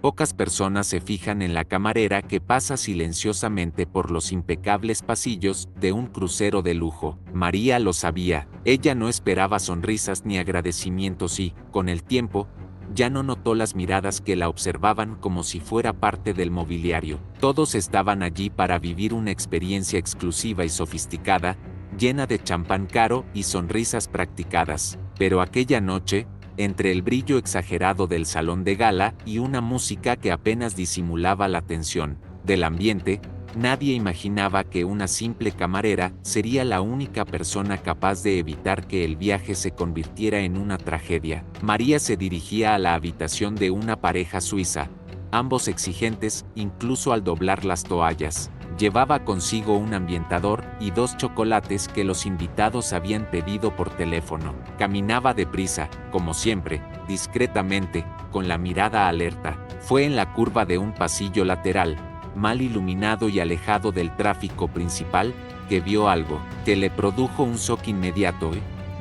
Pocas personas se fijan en la camarera que pasa silenciosamente por los impecables pasillos de un crucero de lujo. María lo sabía. Ella no esperaba sonrisas ni agradecimientos y, con el tiempo, ya no notó las miradas que la observaban como si fuera parte del mobiliario. Todos estaban allí para vivir una experiencia exclusiva y sofisticada, llena de champán caro y sonrisas practicadas. Pero aquella noche, entre el brillo exagerado del salón de gala y una música que apenas disimulaba la tensión del ambiente, nadie imaginaba que una simple camarera sería la única persona capaz de evitar que el viaje se convirtiera en una tragedia. María se dirigía a la habitación de una pareja suiza, ambos exigentes, incluso al doblar las toallas. Llevaba consigo un ambientador y 2 chocolates que los invitados habían pedido por teléfono. Caminaba deprisa, como siempre, discretamente, con la mirada alerta. Fue en la curva de un pasillo lateral, mal iluminado y alejado del tráfico principal, que vio algo que le produjo un shock inmediato.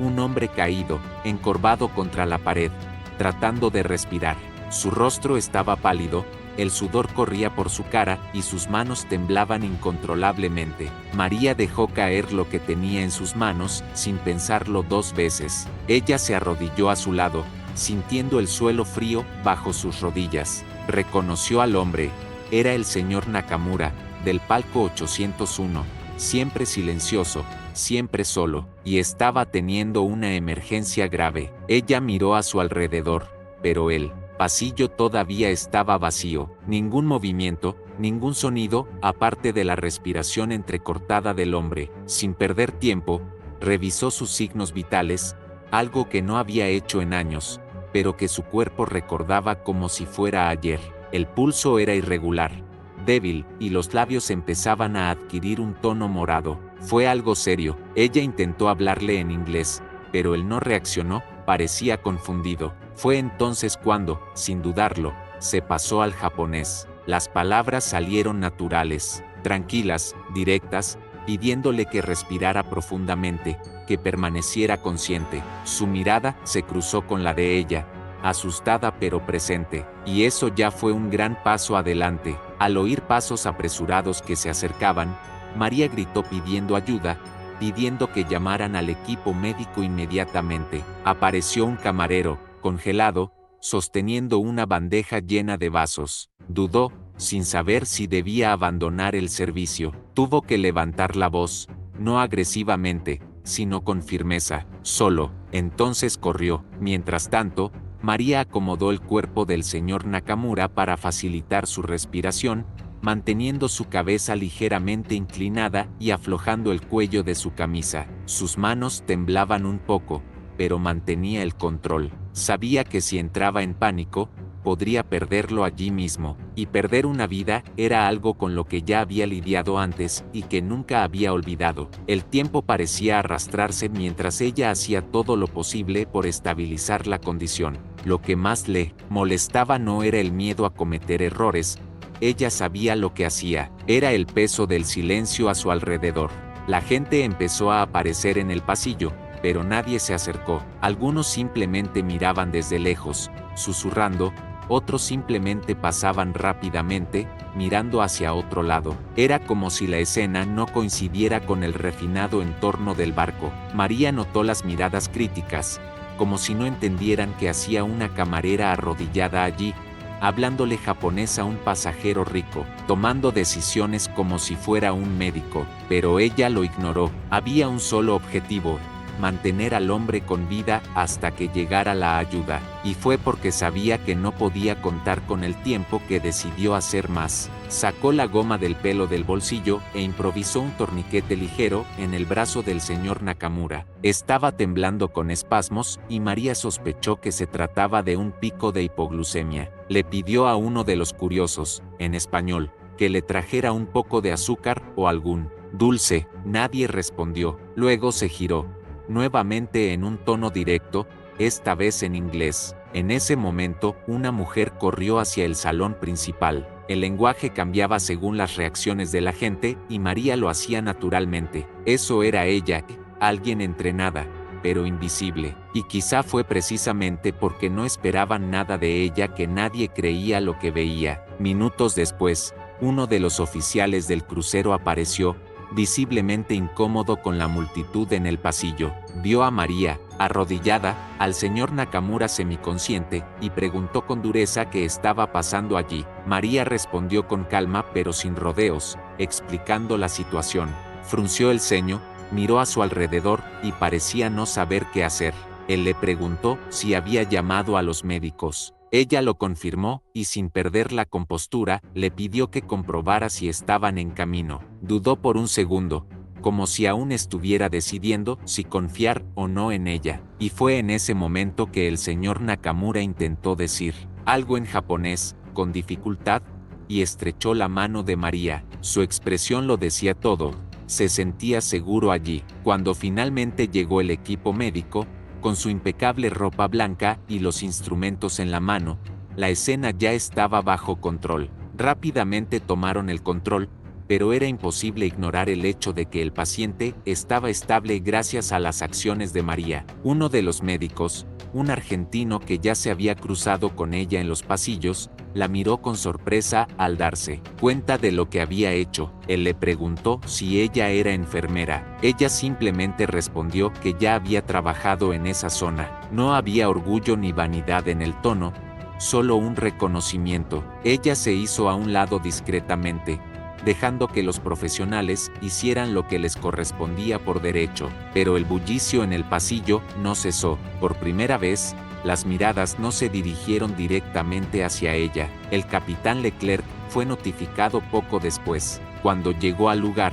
Un hombre caído, encorvado contra la pared, tratando de respirar. Su rostro estaba pálido, el sudor corría por su cara y sus manos temblaban incontrolablemente. María dejó caer lo que tenía en sus manos, sin pensarlo 2 veces. Ella se arrodilló a su lado, sintiendo el suelo frío bajo sus rodillas. Reconoció al hombre. Era el señor Nakamura, del palco 801, siempre silencioso, siempre solo, y estaba teniendo una emergencia grave. Ella miró a su alrededor, pero el pasillo todavía estaba vacío. Ningún movimiento, ningún sonido, aparte de la respiración entrecortada del hombre. Sin perder tiempo, revisó sus signos vitales, algo que no había hecho en años, pero que su cuerpo recordaba como si fuera ayer. El pulso era irregular, débil, y los labios empezaban a adquirir un tono morado. Fue algo serio. Ella intentó hablarle en inglés, pero él no reaccionó, parecía confundido. Fue entonces cuando, sin dudarlo, se pasó al japonés. Las palabras salieron naturales, tranquilas, directas, pidiéndole que respirara profundamente, que permaneciera consciente. Su mirada se cruzó con la de ella, asustada pero presente, y eso ya fue un gran paso adelante. Al oír pasos apresurados que se acercaban, María gritó pidiendo ayuda, pidiendo que llamaran al equipo médico inmediatamente. Apareció un camarero, congelado, sosteniendo una bandeja llena de vasos. Dudó, sin saber si debía abandonar el servicio. Tuvo que levantar la voz, no agresivamente, sino con firmeza. Solo. Entonces corrió. Mientras tanto, María acomodó el cuerpo del señor Nakamura para facilitar su respiración, manteniendo su cabeza ligeramente inclinada y aflojando el cuello de su camisa. Sus manos temblaban un poco, pero mantenía el control. Sabía que si entraba en pánico, podría perderlo allí mismo, y perder una vida era algo con lo que ya había lidiado antes y que nunca había olvidado. El tiempo parecía arrastrarse mientras ella hacía todo lo posible por estabilizar la condición. Lo que más le molestaba no era el miedo a cometer errores. Ella sabía lo que hacía, era el peso del silencio a su alrededor. La gente empezó a aparecer en el pasillo, pero nadie se acercó. Algunos simplemente miraban desde lejos, susurrando, otros simplemente pasaban rápidamente, mirando hacia otro lado. Era como si la escena no coincidiera con el refinado entorno del barco. María notó las miradas críticas, como si no entendieran que hacía una camarera arrodillada allí, hablándole japonés a un pasajero rico, tomando decisiones como si fuera un médico, pero ella lo ignoró. Había un solo objetivo: mantener al hombre con vida hasta que llegara la ayuda, y fue porque sabía que no podía contar con el tiempo que decidió hacer más. Sacó la goma del pelo del bolsillo e improvisó un torniquete ligero en el brazo del señor Nakamura. Estaba temblando con espasmos y María sospechó que se trataba de un pico de hipoglucemia. Le pidió a uno de los curiosos, en español, que le trajera un poco de azúcar o algún dulce. Nadie respondió. Luego se giró, nuevamente en un tono directo, esta vez en inglés. En ese momento, una mujer corrió hacia el salón principal. El lenguaje cambiaba según las reacciones de la gente y María lo hacía naturalmente. Eso era ella, alguien entrenada, pero invisible, y quizá fue precisamente porque no esperaban nada de ella que nadie creía lo que veía. Minutos después, uno de los oficiales del crucero apareció, visiblemente incómodo con la multitud en el pasillo. Vio a María, arrodillada, al señor Nakamura semiconsciente, y preguntó con dureza qué estaba pasando allí. María respondió con calma pero sin rodeos, explicando la situación. Frunció el ceño, miró a su alrededor y parecía no saber qué hacer. Él le preguntó si había llamado a los médicos. Ella lo confirmó y sin perder la compostura, le pidió que comprobara si estaban en camino. Dudó por un segundo, como si aún estuviera decidiendo si confiar o no en ella. Y fue en ese momento que el señor Nakamura intentó decir algo en japonés, con dificultad, y estrechó la mano de María. Su expresión lo decía todo. Se sentía seguro allí. Cuando finalmente llegó el equipo médico, con su impecable ropa blanca y los instrumentos en la mano, la escena ya estaba bajo control. Rápidamente tomaron el control, pero era imposible ignorar el hecho de que el paciente estaba estable gracias a las acciones de María. Uno de los médicos, un argentino que ya se había cruzado con ella en los pasillos, la miró con sorpresa al darse cuenta de lo que había hecho. Él le preguntó si ella era enfermera. Ella simplemente respondió que ya había trabajado en esa zona. No había orgullo ni vanidad en el tono, solo un reconocimiento. Ella se hizo a un lado discretamente, dejando que los profesionales hicieran lo que les correspondía por derecho. Pero el bullicio en el pasillo no cesó. Por primera vez, las miradas no se dirigieron directamente hacia ella. El capitán Leclerc fue notificado poco después. Cuando llegó al lugar,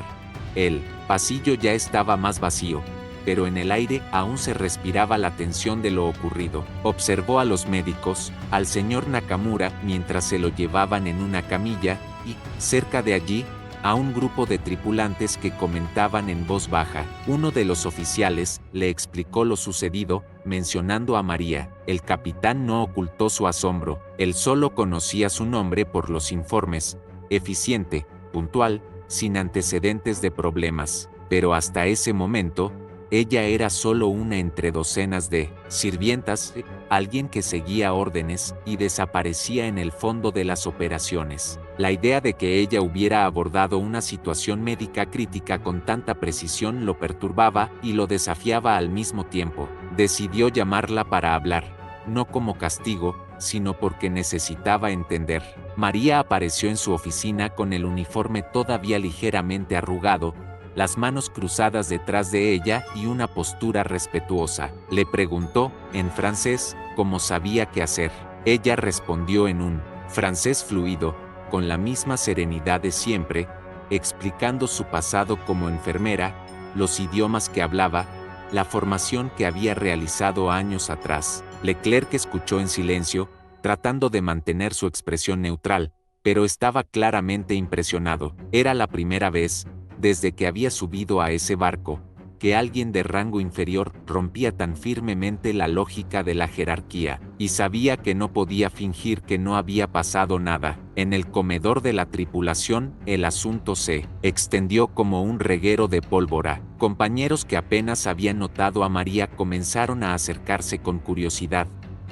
el pasillo ya estaba más vacío, pero en el aire aún se respiraba la tensión de lo ocurrido. Observó a los médicos, al señor Nakamura mientras se lo llevaban en una camilla, y, cerca de allí, a un grupo de tripulantes que comentaban en voz baja. Uno de los oficiales le explicó lo sucedido, mencionando a María. El capitán no ocultó su asombro. Él solo conocía su nombre por los informes. Eficiente, puntual, sin antecedentes de problemas. Pero hasta ese momento, ella era solo una entre docenas de sirvientas, alguien que seguía órdenes y desaparecía en el fondo de las operaciones. La idea de que ella hubiera abordado una situación médica crítica con tanta precisión lo perturbaba y lo desafiaba al mismo tiempo. Decidió llamarla para hablar, no como castigo, sino porque necesitaba entender. María apareció en su oficina con el uniforme todavía ligeramente arrugado, las manos cruzadas detrás de ella y una postura respetuosa. Le preguntó, en francés, cómo sabía qué hacer. Ella respondió en un francés fluido, con la misma serenidad de siempre, explicando su pasado como enfermera, los idiomas que hablaba, la formación que había realizado años atrás. Leclerc escuchó en silencio, tratando de mantener su expresión neutral, pero estaba claramente impresionado. Era la primera vez, desde que había subido a ese barco, que alguien de rango inferior rompía tan firmemente la lógica de la jerarquía, y sabía que no podía fingir que no había pasado nada. En el comedor de la tripulación, el asunto se extendió como un reguero de pólvora. Compañeros que apenas habían notado a María comenzaron a acercarse con curiosidad,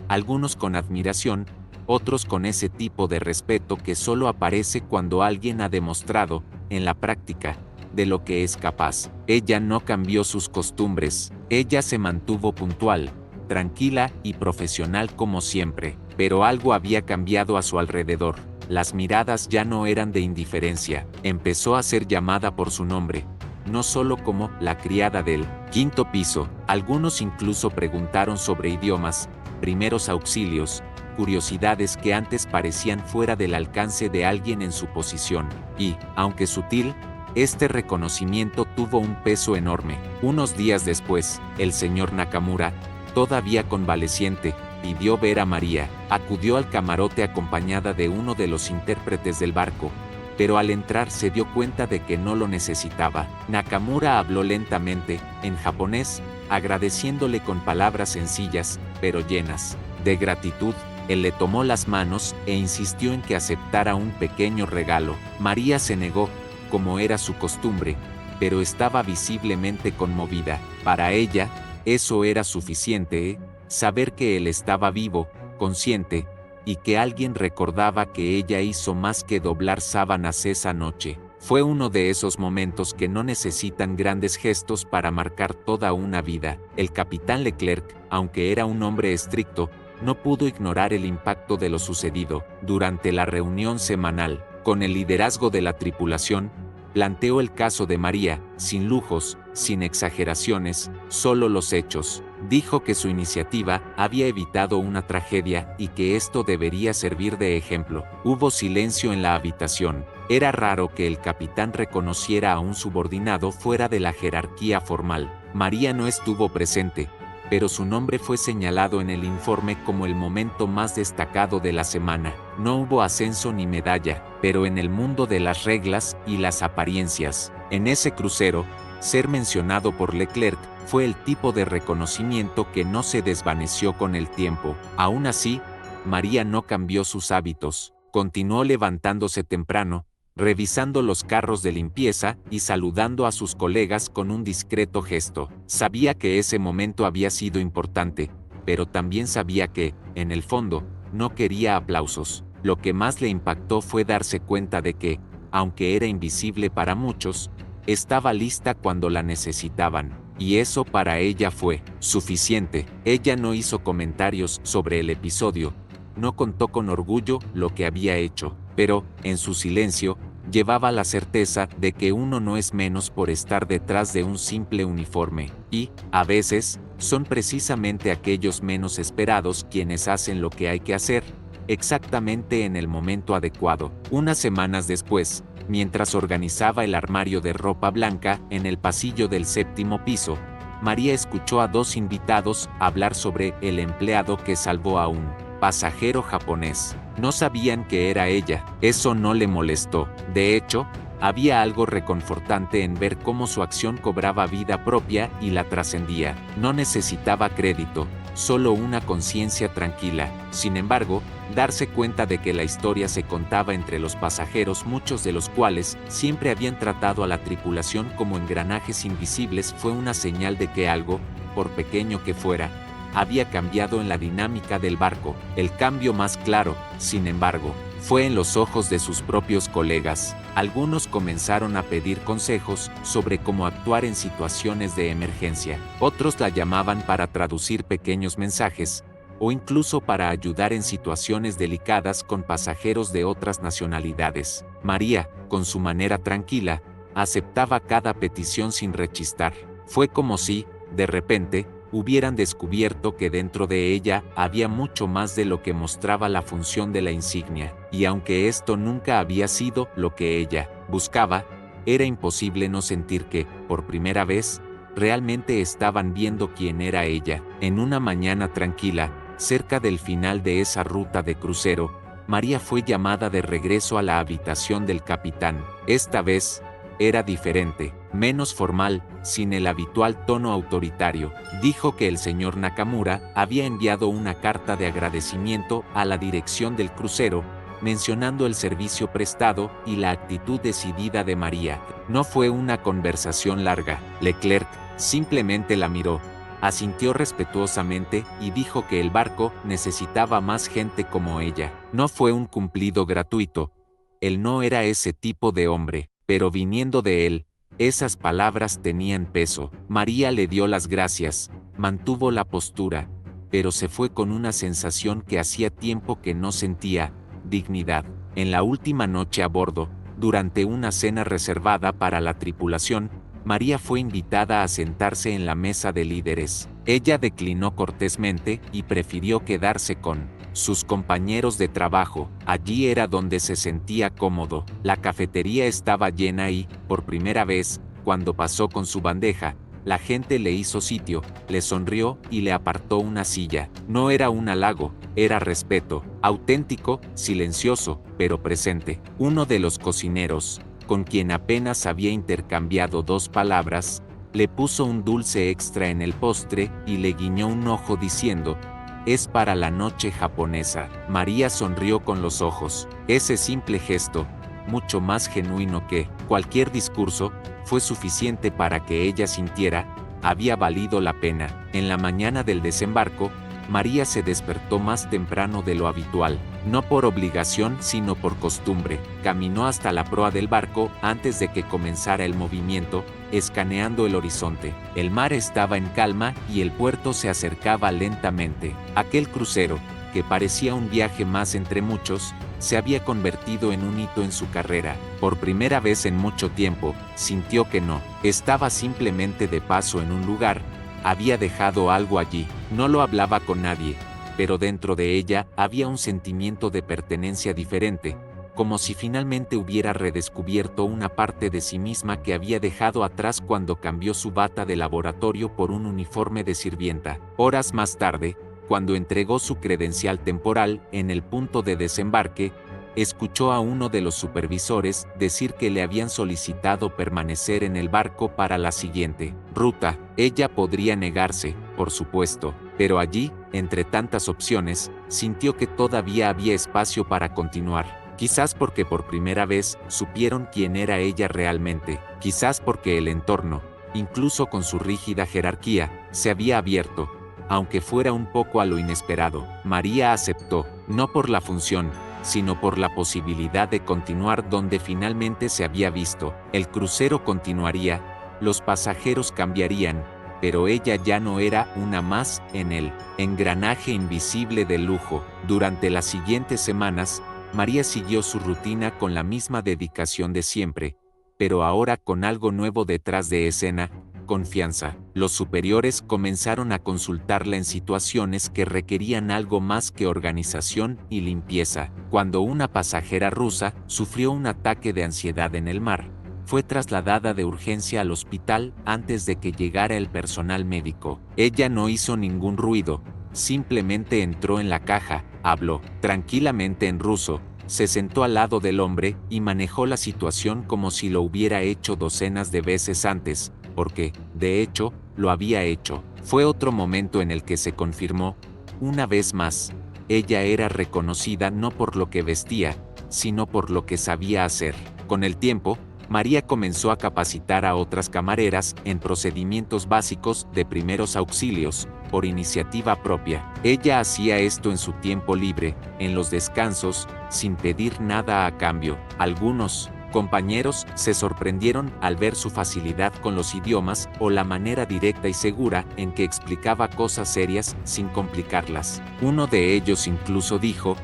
algunos con admiración, otros con ese tipo de respeto que solo aparece cuando alguien ha demostrado, en la práctica, de lo que es capaz. Ella no cambió sus costumbres. Ella se mantuvo puntual, tranquila y profesional como siempre. Pero algo había cambiado a su alrededor. Las miradas ya no eran de indiferencia. Empezó a ser llamada por su nombre, no solo como la criada del quinto piso. Algunos incluso preguntaron sobre idiomas, primeros auxilios, curiosidades que antes parecían fuera del alcance de alguien en su posición. Y, aunque sutil, este reconocimiento tuvo un peso enorme. Unos días después, el señor Nakamura, todavía convaleciente, pidió ver a María. Acudió al camarote acompañada de uno de los intérpretes del barco, pero al entrar se dio cuenta de que no lo necesitaba. Nakamura habló lentamente, en japonés, agradeciéndole con palabras sencillas, pero llenas de gratitud. Él le tomó las manos e insistió en que aceptara un pequeño regalo. María se negó, como era su costumbre, pero estaba visiblemente conmovida. Para ella, Eso era suficiente, saber que él estaba vivo, consciente, y que alguien recordaba que ella hizo más que doblar sábanas esa noche. Fue uno de esos momentos que no necesitan grandes gestos para marcar toda una vida. El capitán Leclerc, aunque era un hombre estricto, no pudo ignorar el impacto de lo sucedido. Durante la reunión semanal, con el liderazgo de la tripulación, planteó el caso de María, sin lujos, sin exageraciones, solo los hechos. Dijo que su iniciativa había evitado una tragedia y que esto debería servir de ejemplo. Hubo silencio en la habitación. Era raro que el capitán reconociera a un subordinado fuera de la jerarquía formal. María no estuvo presente, pero su nombre fue señalado en el informe como el momento más destacado de la semana. No hubo ascenso ni medalla, pero en el mundo de las reglas y las apariencias, en ese crucero, ser mencionado por Leclerc fue el tipo de reconocimiento que no se desvaneció con el tiempo. Aún así, María no cambió sus hábitos. Continuó levantándose temprano, revisando los carros de limpieza y saludando a sus colegas con un discreto gesto. Sabía que ese momento había sido importante, pero también sabía que, en el fondo, no quería aplausos. Lo que más le impactó fue darse cuenta de que, aunque era invisible para muchos, estaba lista cuando la necesitaban, y eso para ella fue suficiente. Ella no hizo comentarios sobre el episodio, no contó con orgullo lo que había hecho, pero, en su silencio, llevaba la certeza de que uno no es menos por estar detrás de un simple uniforme, y, a veces, son precisamente aquellos menos esperados quienes hacen lo que hay que hacer, exactamente en el momento adecuado. Unas semanas después, mientras organizaba el armario de ropa blanca en el pasillo del 7º piso, María escuchó a dos invitados hablar sobre el empleado que salvó a un pasajero japonés. No sabían que era ella. Eso no le molestó. De hecho, había algo reconfortante en ver cómo su acción cobraba vida propia y la trascendía. No necesitaba crédito, solo una conciencia tranquila. Sin embargo, darse cuenta de que la historia se contaba entre los pasajeros, muchos de los cuales siempre habían tratado a la tripulación como engranajes invisibles, fue una señal de que algo, por pequeño que fuera, había cambiado en la dinámica del barco. El cambio más claro, sin embargo, fue en los ojos de sus propios colegas. Algunos comenzaron a pedir consejos sobre cómo actuar en situaciones de emergencia. Otros la llamaban para traducir pequeños mensajes, o incluso para ayudar en situaciones delicadas con pasajeros de otras nacionalidades. María, con su manera tranquila, aceptaba cada petición sin rechistar. Fue como si, de repente, hubieran descubierto que dentro de ella había mucho más de lo que mostraba la función de la insignia, y aunque esto nunca había sido lo que ella buscaba, era imposible no sentir que, por primera vez, realmente estaban viendo quién era ella. En una mañana tranquila, cerca del final de esa ruta de crucero, María fue llamada de regreso a la habitación del capitán. Esta vez, era diferente, menos formal, sin el habitual tono autoritario. Dijo que el señor Nakamura había enviado una carta de agradecimiento a la dirección del crucero, mencionando el servicio prestado y la actitud decidida de María. No fue una conversación larga. Leclerc simplemente la miró, asintió respetuosamente y dijo que el barco necesitaba más gente como ella. No fue un cumplido gratuito. Él no era ese tipo de hombre, pero viniendo de él, esas palabras tenían peso. María le dio las gracias, mantuvo la postura, pero se fue con una sensación que hacía tiempo que no sentía: dignidad. En la última noche a bordo, durante una cena reservada para la tripulación, María fue invitada a sentarse en la mesa de líderes. Ella declinó cortésmente y prefirió quedarse con sus compañeros de trabajo. Allí era donde se sentía cómodo. La cafetería estaba llena y, por primera vez, cuando pasó con su bandeja, la gente le hizo sitio, le sonrió y le apartó una silla. No era un halago, era respeto, auténtico, silencioso, pero presente. Uno de los cocineros, con quien apenas había intercambiado 2 palabras, le puso un dulce extra en el postre y le guiñó un ojo diciendo: «Es para la noche japonesa». María sonrió con los ojos. Ese simple gesto, mucho más genuino que cualquier discurso, fue suficiente para que ella sintiera había valido la pena. En la mañana del desembarco, María se despertó más temprano de lo habitual, no por obligación sino por costumbre. Caminó hasta la proa del barco antes de que comenzara el movimiento, escaneando el horizonte. El mar estaba en calma y el puerto se acercaba lentamente. Aquel crucero, que parecía un viaje más entre muchos, se había convertido en un hito en su carrera. Por primera vez en mucho tiempo, sintió que no estaba simplemente de paso en un lugar, había dejado algo allí. No lo hablaba con nadie, pero dentro de ella había un sentimiento de pertenencia diferente, como si finalmente hubiera redescubierto una parte de sí misma que había dejado atrás cuando cambió su bata de laboratorio por un uniforme de sirvienta. Horas más tarde, cuando entregó su credencial temporal en el punto de desembarque, escuchó a uno de los supervisores decir que le habían solicitado permanecer en el barco para la siguiente ruta. Ella podría negarse, por supuesto, pero allí, entre tantas opciones, sintió que todavía había espacio para continuar. Quizás porque por primera vez supieron quién era ella realmente, quizás porque el entorno, incluso con su rígida jerarquía, se había abierto, aunque fuera un poco a lo inesperado. María aceptó, no por la función, sino por la posibilidad de continuar donde finalmente se había visto. El crucero continuaría, los pasajeros cambiarían, pero ella ya no era una más en el engranaje invisible del lujo. Durante las siguientes semanas, María siguió su rutina con la misma dedicación de siempre, pero ahora con algo nuevo detrás de escena: confianza. Los superiores comenzaron a consultarla en situaciones que requerían algo más que organización y limpieza. Cuando una pasajera rusa sufrió un ataque de ansiedad en el mar, fue trasladada de urgencia al hospital antes de que llegara el personal médico. Ella no hizo ningún ruido, simplemente entró en la caja, habló tranquilamente en ruso, se sentó al lado del hombre y manejó la situación como si lo hubiera hecho docenas de veces antes, porque, de hecho, lo había hecho. Fue otro momento en el que se confirmó, una vez más, ella era reconocida no por lo que vestía, sino por lo que sabía hacer. Con el tiempo, María comenzó a capacitar a otras camareras en procedimientos básicos de primeros auxilios, por iniciativa propia. Ella hacía esto en su tiempo libre, en los descansos, sin pedir nada a cambio. Algunos compañeros se sorprendieron al ver su facilidad con los idiomas o la manera directa y segura en que explicaba cosas serias sin complicarlas. Uno de ellos incluso dijo: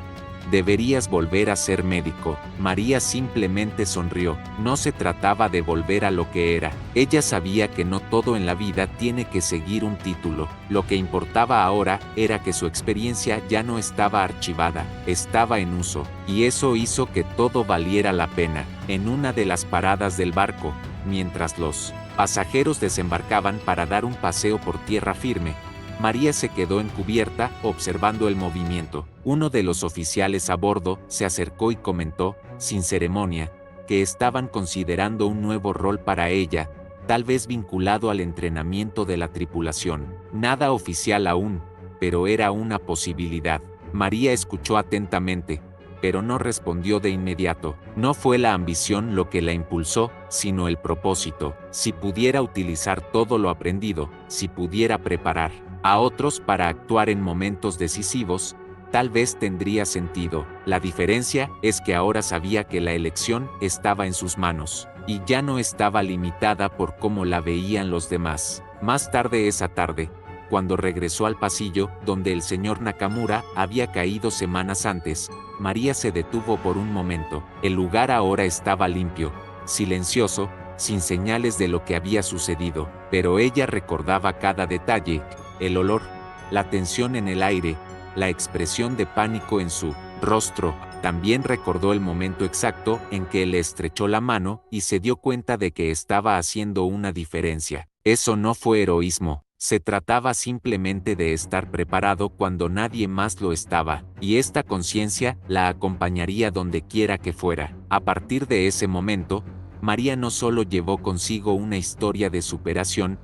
«Deberías volver a ser médico». María simplemente sonrió. No se trataba de volver a lo que era. Ella sabía que no todo en la vida tiene que seguir un título. Lo que importaba ahora era que su experiencia ya no estaba archivada, estaba en uso. Y eso hizo que todo valiera la pena. En una de las paradas del barco, mientras los pasajeros desembarcaban para dar un paseo por tierra firme, María se quedó en cubierta, observando el movimiento. Uno de los oficiales a bordo se acercó y comentó, sin ceremonia, que estaban considerando un nuevo rol para ella, tal vez vinculado al entrenamiento de la tripulación. Nada oficial aún, pero era una posibilidad. María escuchó atentamente, pero no respondió de inmediato. No fue la ambición lo que la impulsó, sino el propósito. Si pudiera utilizar todo lo aprendido, si pudiera preparar a otros para actuar en momentos decisivos, tal vez tendría sentido. La diferencia es que ahora sabía que la elección estaba en sus manos, y ya no estaba limitada por cómo la veían los demás. Más tarde esa tarde, cuando regresó al pasillo donde el señor Nakamura había caído semanas antes, María se detuvo por un momento. El lugar ahora estaba limpio, silencioso, sin señales de lo que había sucedido, pero ella recordaba cada detalle: el olor, la tensión en el aire, la expresión de pánico en su rostro. También recordó el momento exacto en que le estrechó la mano y se dio cuenta de que estaba haciendo una diferencia. Eso no fue heroísmo, se trataba simplemente de estar preparado cuando nadie más lo estaba, y esta conciencia la acompañaría donde quiera que fuera. A partir de ese momento, María no solo llevó consigo una historia de superación,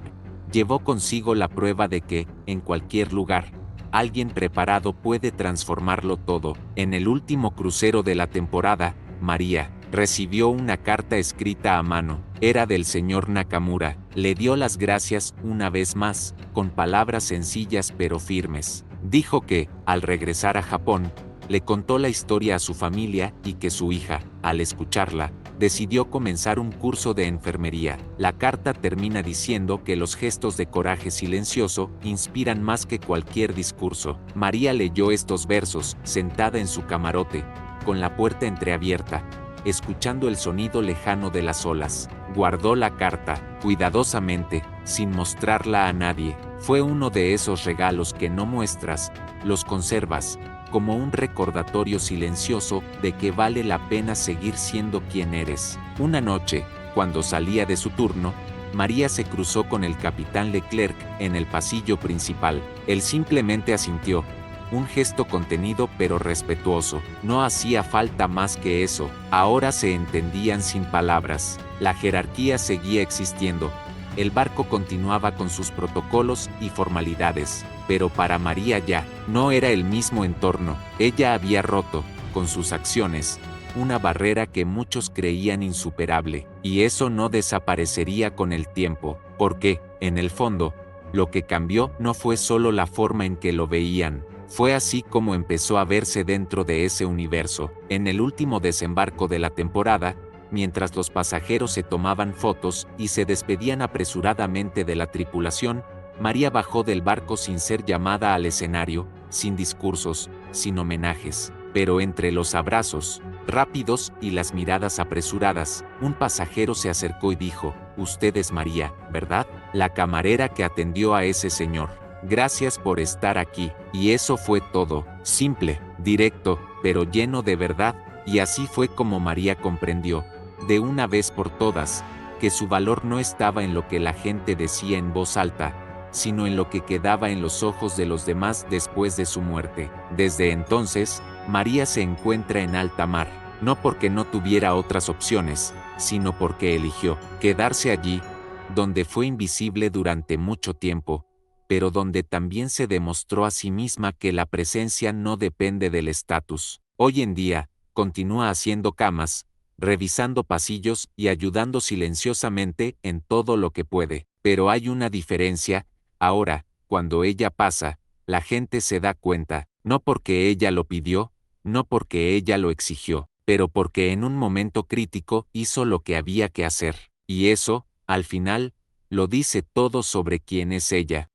llevó consigo la prueba de que, en cualquier lugar, alguien preparado puede transformarlo todo. En el último crucero de la temporada, María recibió una carta escrita a mano. Era del señor Nakamura. Le dio las gracias una vez más, con palabras sencillas pero firmes. Dijo que, al regresar a Japón, le contó la historia a su familia y que su hija, al escucharla, decidió comenzar un curso de enfermería. La carta termina diciendo que los gestos de coraje silencioso inspiran más que cualquier discurso. María leyó estos versos, sentada en su camarote, con la puerta entreabierta, escuchando el sonido lejano de las olas. Guardó la carta, cuidadosamente, sin mostrarla a nadie. Fue uno de esos regalos que no muestras, los conservas, como un recordatorio silencioso de que vale la pena seguir siendo quien eres. Una noche, cuando salía de su turno, María se cruzó con el capitán Leclerc en el pasillo principal. Él simplemente asintió, un gesto contenido pero respetuoso. No hacía falta más que eso. Ahora se entendían sin palabras. La jerarquía seguía existiendo. El barco continuaba con sus protocolos y formalidades, pero para María ya no era el mismo entorno. Ella había roto, con sus acciones, una barrera que muchos creían insuperable, y eso no desaparecería con el tiempo, porque, en el fondo, lo que cambió no fue solo la forma en que lo veían, fue así como empezó a verse dentro de ese universo. En el último desembarco de la temporada, mientras los pasajeros se tomaban fotos y se despedían apresuradamente de la tripulación, María bajó del barco sin ser llamada al escenario, sin discursos, sin homenajes. Pero entre los abrazos, rápidos y las miradas apresuradas, un pasajero se acercó y dijo, «Usted es María, ¿verdad?». La camarera que atendió a ese señor. «Gracias por estar aquí». Y eso fue todo, simple, directo, pero lleno de verdad, y así fue como María comprendió, de una vez por todas, que su valor no estaba en lo que la gente decía en voz alta, sino en lo que quedaba en los ojos de los demás después de su muerte. Desde entonces, María se encuentra en alta mar, no porque no tuviera otras opciones, sino porque eligió quedarse allí, donde fue invisible durante mucho tiempo, pero donde también se demostró a sí misma que la presencia no depende del estatus. Hoy en día, continúa haciendo camas, revisando pasillos y ayudando silenciosamente en todo lo que puede. Pero hay una diferencia, ahora, cuando ella pasa, la gente se da cuenta, no porque ella lo pidió, no porque ella lo exigió, pero porque en un momento crítico hizo lo que había que hacer. Y eso, al final, lo dice todo sobre quién es ella.